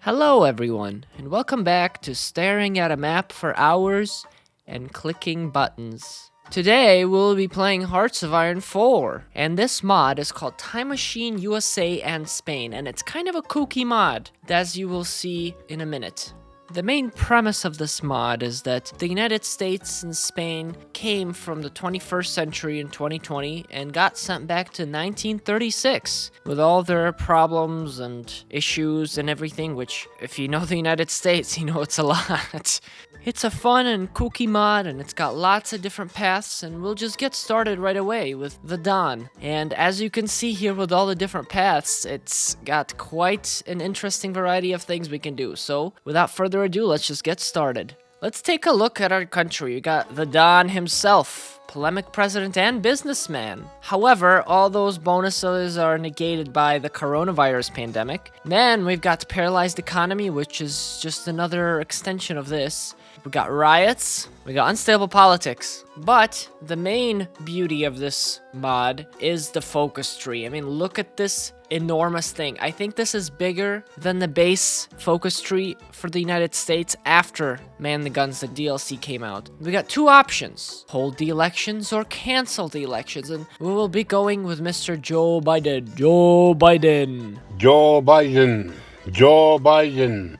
Hello, everyone, and welcome back to staring at a map for hours and clicking buttons. Today, we'll be playing Hearts of Iron 4, and this mod is called Time Machine USA and Spain, and it's kind of a kooky mod, as you will see in a minute. The main premise of this mod is that the United States and Spain came from the 21st century in 2020 and got sent back to 1936 with all their problems and issues and everything, which, if you know the United States, you know it's a lot. It's a fun and kooky mod, and it's got lots of different paths, and we'll just get started right away with the Dawn. And as you can see here with all the different paths, it's got quite an interesting variety of things we can do. So, without further ado, let's just get started. Let's take a look at our country. We got the Don himself, polemic president and businessman. However, all those bonuses are negated by the coronavirus pandemic. Then we've got the paralyzed economy, which is just another extension of this. We got riots, we got unstable politics, but the main beauty of this mod is the focus tree. I mean, look at this enormous thing. I think this is bigger than the base focus tree for the United States after Man the Guns, the DLC came out. We got two options: hold the elections or cancel the elections, and we will be going with Mr. Joe Biden. Joe Biden. Joe Biden. Joe Biden.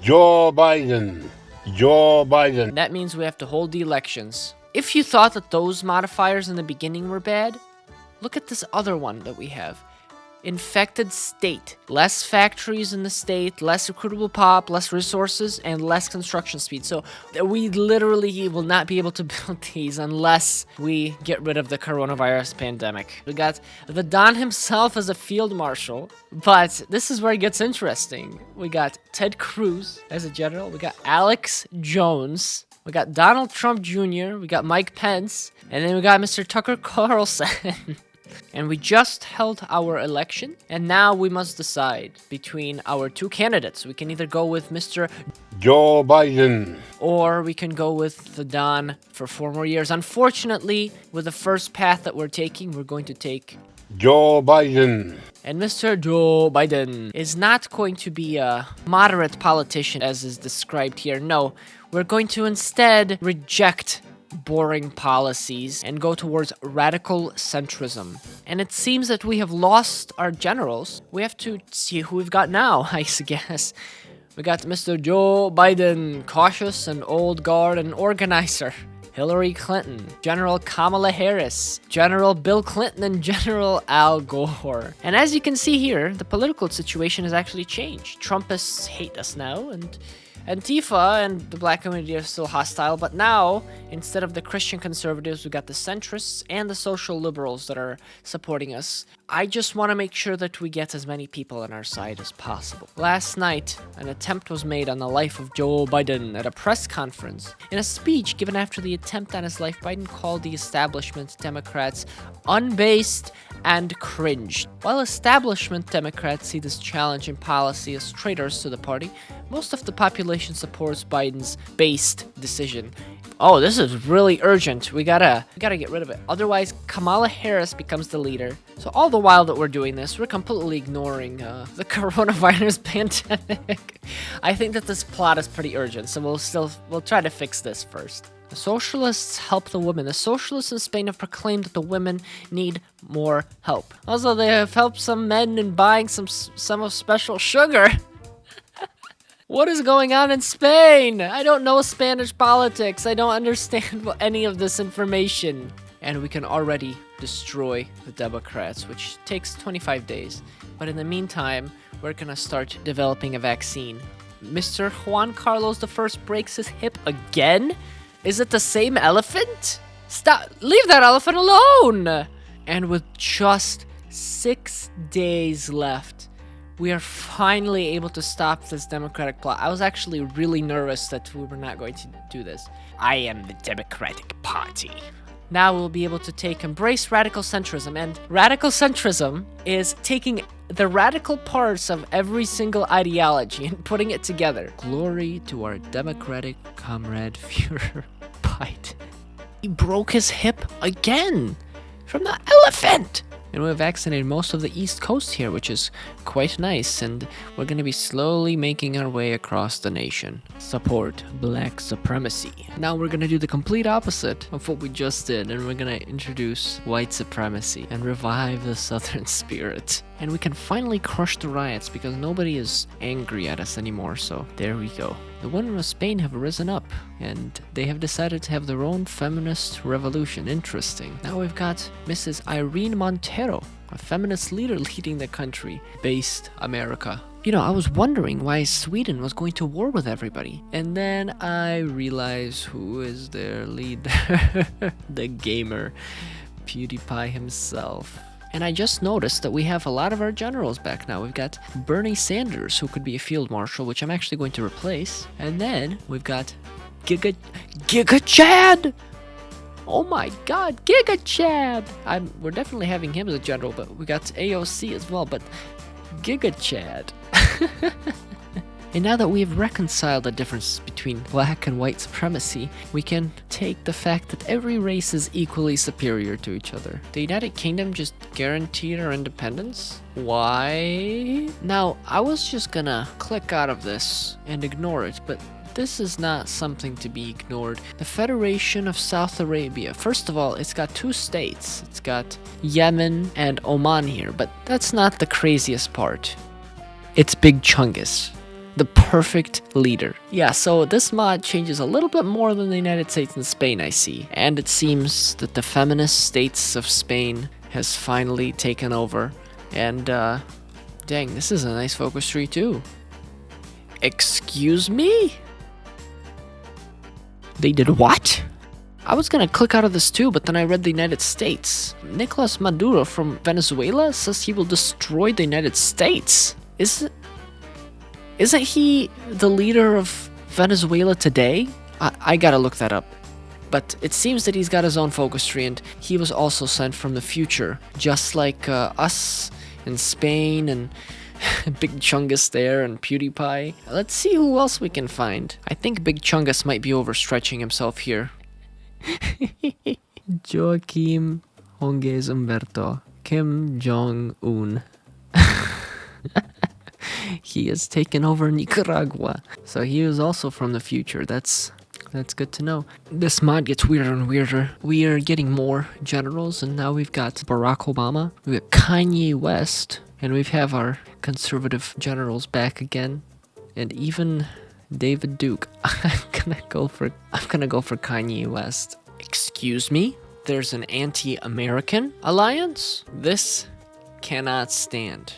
Joe Biden. Joe Biden. That means we have to hold the elections. If you thought that those modifiers in the beginning were bad, look at this other one that we have. Infected state. Less factories in the state, less recruitable pop, less resources, and less construction speed. So we literally will not be able to build these unless we get rid of the coronavirus pandemic. We got the Don himself as a field marshal, but this is where it gets interesting. We got Ted Cruz as a general. We got Alex Jones. We got Donald Trump Jr. We got Mike Pence. And then we got Mr. Tucker Carlson. And we just held our election, and now we must decide between our two candidates. We can either go with Mr. Joe Biden, or we can go with the Don for 4 more years. Unfortunately, with the first path that we're taking, we're going to take Joe Biden. And Mr. Joe Biden is not going to be a moderate politician as is described here. No, we're going to instead reject boring policies and go towards radical centrism. And it seems that we have lost our generals. We have to see who we've got now, I guess. We got Mr. Joe Biden, cautious and old guard and organizer. Hillary Clinton, General Kamala Harris, General Bill Clinton, and General Al Gore. And as you can see here, the political situation has actually changed. Trumpists hate us now, and Antifa and the black community are still hostile, but now, instead of the Christian conservatives, we got the centrists and the social liberals that are supporting us. I just want to make sure that we get as many people on our side as possible. Last night, an attempt was made on the life of Joe Biden at a press conference. In a speech given after the attempt on his life, Biden called the establishment Democrats unbased and cringe. While establishment Democrats see this challenge in policy as traitors to the party, most of the population supports Biden's based decision. Oh, this is really urgent. We gotta get rid of it. Otherwise, Kamala Harris becomes the leader. So all the while that we're doing this, we're completely ignoring the coronavirus pandemic. I think that this plot is pretty urgent, so we'll try to fix this first. The socialists help the women. The socialists in Spain have proclaimed that the women need more help. Also, they have helped some men in buying some of special sugar. What is going on in Spain? I don't know Spanish politics. I don't understand any of this information. And we can already destroy the Democrats, which takes 25 days. But in the meantime, we're gonna start developing a vaccine. Mr. Juan Carlos I breaks his hip again? Is it the same elephant? Stop! Leave that elephant alone! And with just 6 days left, we are finally able to stop this Democratic plot. I was actually really nervous that we were not going to do this. I am the Democratic Party. Now we'll be able to embrace radical centrism, and radical centrism is taking the radical parts of every single ideology and putting it together. Glory to our Democratic comrade Führer Biden. He broke his hip again from the elephant. And we've vaccinated most of the east coast here, which is quite nice. And we're going to be slowly making our way across the nation. Support black supremacy. Now we're going to do the complete opposite of what we just did. And we're going to introduce white supremacy and revive the southern spirit. And we can finally crush the riots because nobody is angry at us anymore. So there we go. The women of Spain have risen up, and they have decided to have their own feminist revolution. Interesting. Now we've got Mrs. Irene Montero, a feminist leader leading the country, based America. You know, I was wondering why Sweden was going to war with everybody. And then I realized who is their leader. The gamer, PewDiePie himself. And I just noticed that we have a lot of our generals back now. We've got Bernie Sanders, who could be a field marshal, which I'm actually going to replace. And then we've got Giga Chad! Oh my god, Giga Chad! We're definitely having him as a general, but we got AOC as well, but Giga Chad. And now that we've reconciled the difference between black and white supremacy, we can take the fact that every race is equally superior to each other. The United Kingdom just guaranteed our independence? Why? Now, I was just gonna click out of this and ignore it, but this is not something to be ignored. The Federation of South Arabia. First of all, it's got two states. It's got Yemen and Oman here, but that's not the craziest part. It's Big Chungus. The perfect leader. Yeah, so this mod changes a little bit more than the United States and Spain, I see. And it seems that the feminist states of Spain has finally taken over. And, dang, this is a nice focus tree too. Excuse me? They did what? I was gonna click out of this too, but then I read the United States. Nicolas Maduro from Venezuela says he will destroy the United States. Isn't he the leader of Venezuela today? I gotta look that up. But it seems that he's got his own focus tree, and he was also sent from the future, just like us in Spain and Big Chungus there and PewDiePie. Let's see who else we can find. I think Big Chungus might be overstretching himself here. Joaquim Honges Humberto Kim Jong-un. He has taken over Nicaragua. So he is also from the future. That's good to know. This mod gets weirder and weirder. We are getting more generals, and now we've got Barack Obama, we've got Kanye West, and we have our conservative generals back again, and even David Duke. I'm gonna go for Kanye West. Excuse me? There's an anti-American alliance? This cannot stand.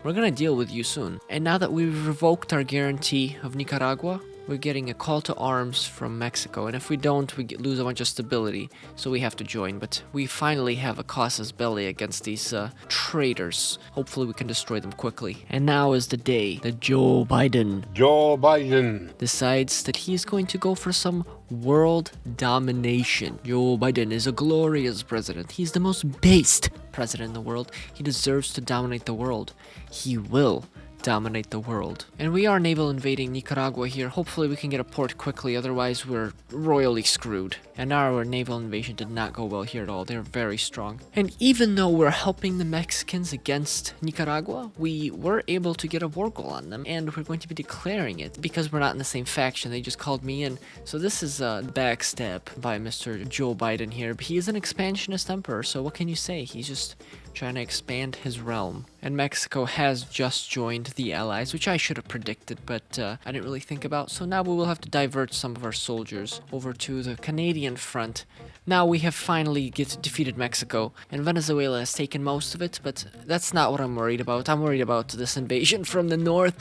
We're gonna deal with you soon. And now that we've revoked our guarantee of Nicaragua, we're getting a call to arms from Mexico. And if we don't, we lose a bunch of stability. So we have to join. But we finally have a casus belli against these traitors. Hopefully we can destroy them quickly. And now is the day that Joe Biden decides that he's going to go for some world domination. Joe Biden is a glorious president. He's the most based president in the world. He deserves to dominate the world. He will dominate the world. And we are naval invading Nicaragua here. Hopefully we can get a port quickly, otherwise we're royally screwed. And our naval invasion did not go well here at all. They're very strong. And even though we're helping the Mexicans against Nicaragua, we were able to get a war goal on them, and we're going to be declaring it because we're not in the same faction. They just called me in. So this is a backstab by Mr. Joe Biden here. But he is an expansionist emperor, so what can you say? He's just trying to expand his realm. And Mexico has just joined the Allies, which I should have predicted, but I didn't really think about. So now we will have to divert some of our soldiers over to the Canadian front. Now we have finally defeated Mexico, and Venezuela has taken most of it, but that's not what I'm worried about. I'm worried about this invasion from the north.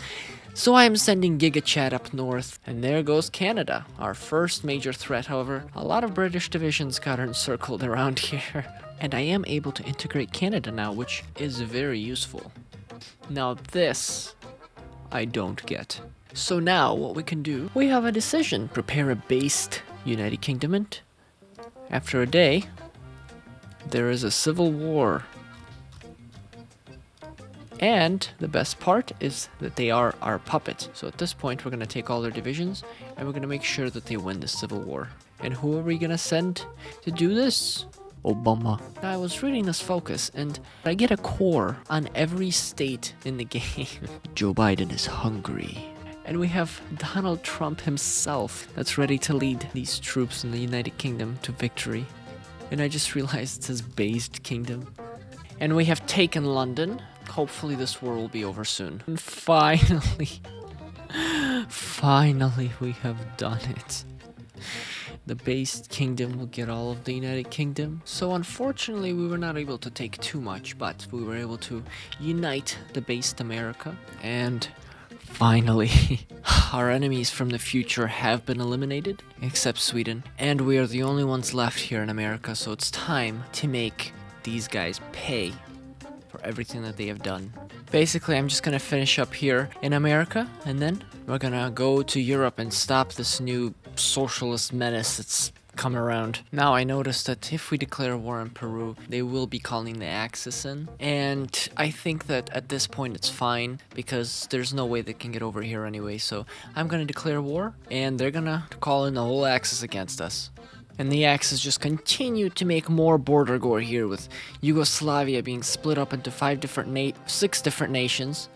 So I am sending Giga Chad up north, and there goes Canada, our first major threat. However, a lot of British divisions got encircled around here. And I am able to integrate Canada now, which is very useful. Now this, I don't get. So now what we can do, we have a decision. Prepare a based United Kingdom, and after a day, there is a civil war. And the best part is that they are our puppet. So at this point, we're going to take all their divisions, and we're going to make sure that they win the civil war. And who are we going to send to do this? Obama. Now, I was reading this focus, and I get a core on every state in the game. Joe Biden is hungry. And we have Donald Trump himself that's ready to lead these troops in the United Kingdom to victory. And I just realized it says based kingdom. And we have taken London. Hopefully this war will be over soon. And finally, finally we have done it. The based kingdom will get all of the United Kingdom. So unfortunately we were not able to take too much, but we were able to unite the based America. And finally, our enemies from the future have been eliminated, except Sweden. And we are the only ones left here in America, so it's time to make these guys pay for everything that they have done. Basically, I'm just gonna finish up here in America, and then we're gonna go to Europe and stop this new socialist menace that's come around. Now I noticed that if we declare war on Peru, they will be calling the Axis in, and I think that at this point it's fine because there's no way they can get over here anyway, so I'm gonna declare war and they're gonna call in the whole Axis against us. And the Axis just continue to make more border gore here, with Yugoslavia being split up into 6 different nations,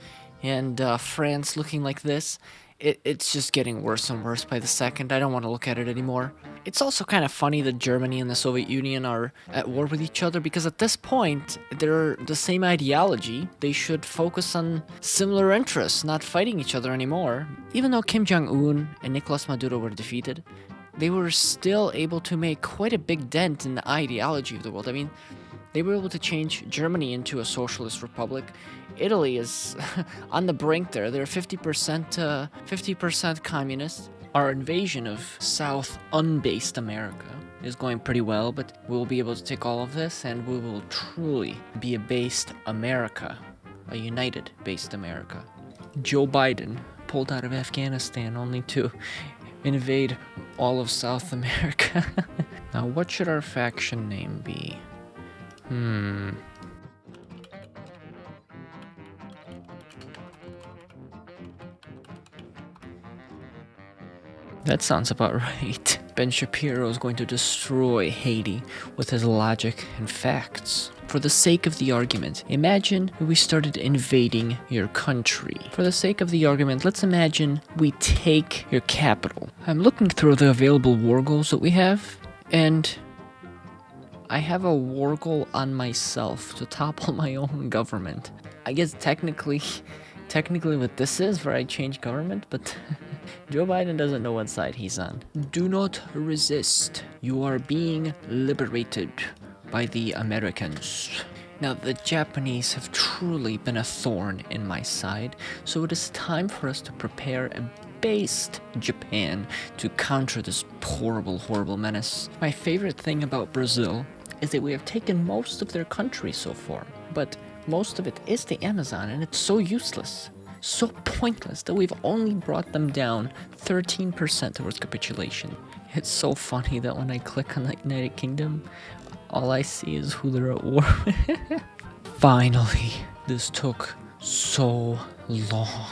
and France looking like this. It's just getting worse and worse by the second. I don't want to look at it anymore. It's also kind of funny that Germany and the Soviet Union are at war with each other, because at this point, they're the same ideology. They should focus on similar interests, not fighting each other anymore. Even though Kim Jong-un and Nicolas Maduro were defeated, they were still able to make quite a big dent in the ideology of the world. I mean, they were able to change Germany into a socialist republic. Italy is on the brink there. They're 50% communist. Our invasion of South unbased America is going pretty well, but we'll be able to take all of this and we will truly be a based America, a united based America. Joe Biden pulled out of Afghanistan only to invade all of South America. Now, what should our faction name be? That sounds about right. Ben Shapiro is going to destroy Haiti with his logic and facts. For the sake of the argument, imagine we started invading your country. For the sake of the argument, let's imagine we take your capital. I'm looking through the available war goals that we have, and I have a war goal on myself to topple my own government. I guess technically what this is, where I change government, but Joe Biden doesn't know what side he's on. Do not resist. You are being liberated by the Americans. Now, the Japanese have truly been a thorn in my side, so it is time for us to prepare a based Japan to counter this horrible menace. My favorite thing about Brazil is that we have taken most of their country so far, but most of it is the Amazon, and it's so useless, so pointless, that we've only brought them down 13% towards capitulation. It's so funny that when I click on the United Kingdom, all I see is who they're at war with. Finally, this took so long.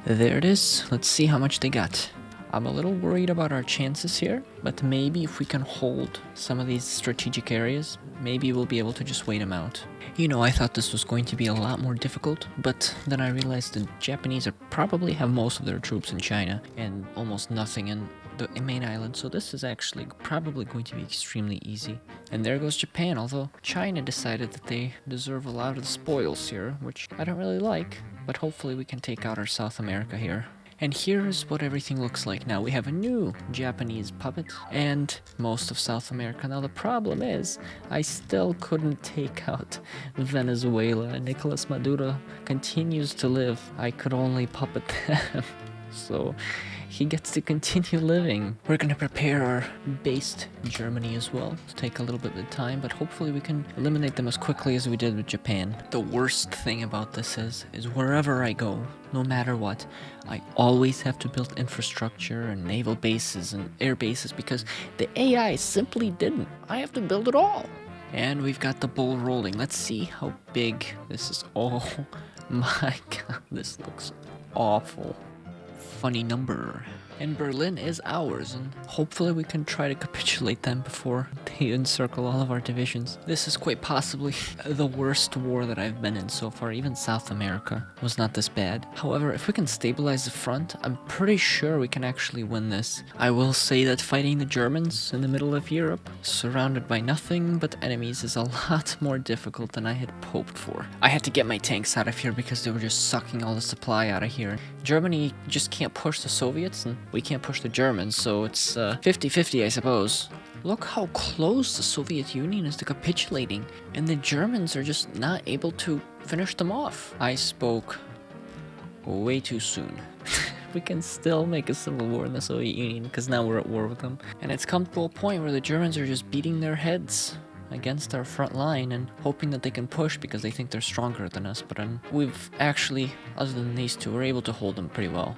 There it is. Let's see how much they got. I'm a little worried about our chances here, but maybe if we can hold some of these strategic areas, maybe we'll be able to just wait them out. You know, I thought this was going to be a lot more difficult, but then I realized the Japanese probably have most of their troops in China and almost nothing in the main island, so this is actually probably going to be extremely easy. And there goes Japan, although China decided that they deserve a lot of the spoils here, which I don't really like, but hopefully we can take out our South America here. And here's what everything looks like now. We have a new Japanese puppet and most of South America. Now the problem is, I still couldn't take out Venezuela, and Nicolas Maduro continues to live. I could only puppet them. So he gets to continue living. We're gonna prepare our based Germany as well. It'll take a little bit of time, but hopefully we can eliminate them as quickly as we did with Japan. The worst thing about this is wherever I go, no matter what, I always have to build infrastructure and naval bases and air bases because the AI simply didn't. I have to build it all. And we've got the ball rolling. Let's see how big this is. Oh my god, this looks awful. Funny number. And Berlin is ours, and hopefully we can try to capitulate them before they encircle all of our divisions. This is quite possibly the worst war that I've been in so far. Even South America was not this bad. However, if we can stabilize the front, I'm pretty sure we can actually win this. I will say that fighting the Germans in the middle of Europe, surrounded by nothing but enemies, is a lot more difficult than I had hoped for. I had to get my tanks out of here because they were just sucking all the supply out of here. Germany just can't push the Soviets, and we can't push the Germans, so it's 50-50, I suppose. Look how close the Soviet Union is to capitulating, and the Germans are just not able to finish them off. I spoke way too soon. We can still make a civil war in the Soviet Union, because now we're at war with them. And it's come to a point where the Germans are just beating their heads against our front line and hoping that they can push because they think they're stronger than us. But we've actually, other than these two, we're able to hold them pretty well.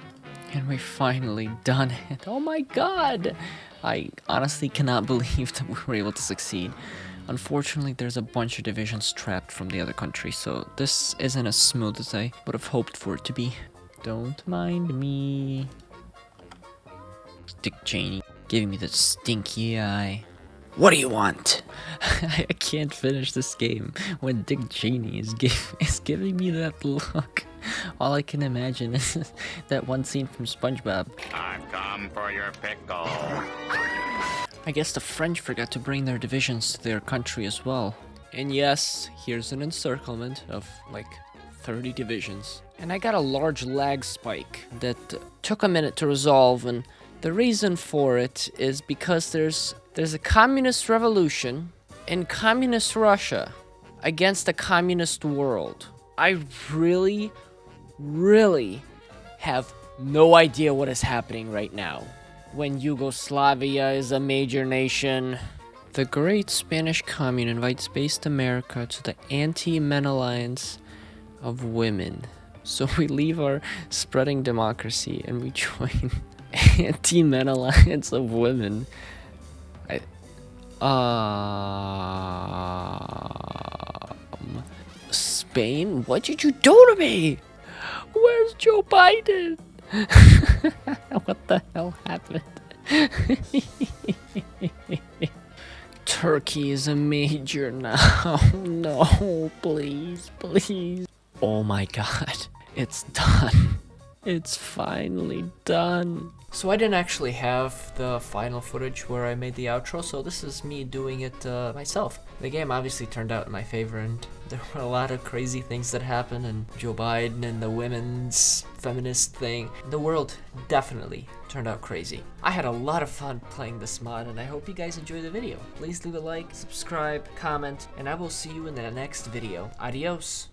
And we finally done it. Oh my god! I honestly cannot believe that we were able to succeed. Unfortunately, there's a bunch of divisions trapped from the other country, so this isn't as smooth as I would have hoped for it to be. Don't mind me. Dick Cheney giving me the stinky eye. What do you want? I can't finish this game when Dick Cheney is giving me that look. All I can imagine is that one scene from SpongeBob. I've come for your pickle. I guess the French forgot to bring their divisions to their country as well. And yes, here's an encirclement of like 30 divisions. And I got a large lag spike that took a minute to resolve, and the reason for it is because there's a communist revolution in communist Russia against a communist world. I really have no idea what is happening right now. When Yugoslavia is a major nation. The Great Spanish Commune invites based America to the Anti-Men Alliance of Women. So we leave our spreading democracy and we join Anti-Men Alliance of Women. Spain? What did you do to me? Where's Joe Biden? What the hell happened? Turkey is a major now. No, please, please. Oh my god, it's done. It's finally done. So I didn't actually have the final footage where I made the outro, so this is me doing it myself. The game obviously turned out in my favor, and there were a lot of crazy things that happened, and Joe Biden and the women's feminist thing. The world definitely turned out crazy. I had a lot of fun playing this mod, and I hope you guys enjoyed the video. Please leave a like, subscribe, comment, and I will see you in the next video. Adios.